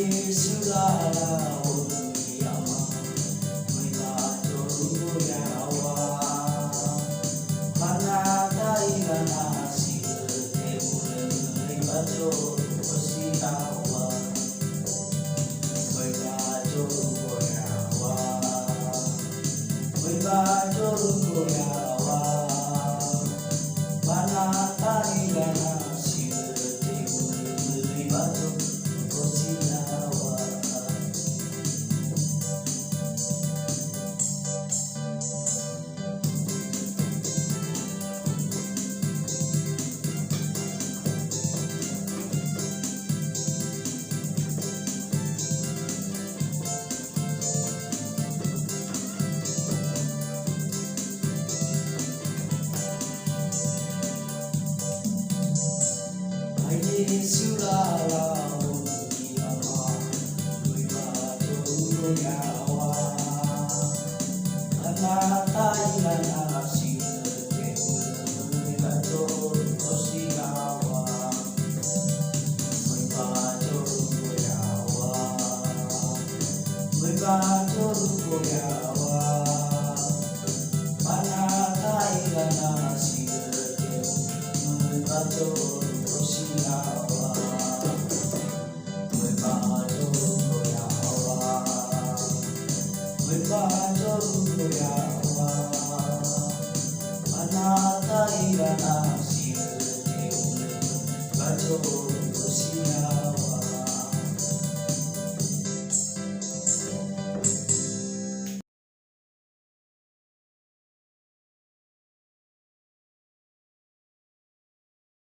Yesu lala uliyama Mwibato yawa Mana tailana silete ule Mwibato osinawa Mwibato yawa Mwibato yawa Mana tailana silete ule Mwibato osinawa Yesu lala uliyama Mwibato yawa Mana tailana silete ule Mwibato osinawa Mwibato yawa Mwibato yawa Mana tailana silete Mwibato osinawa Mwibato yawa Mwibato yawa Mana tailana silete ule Mwibato osinawa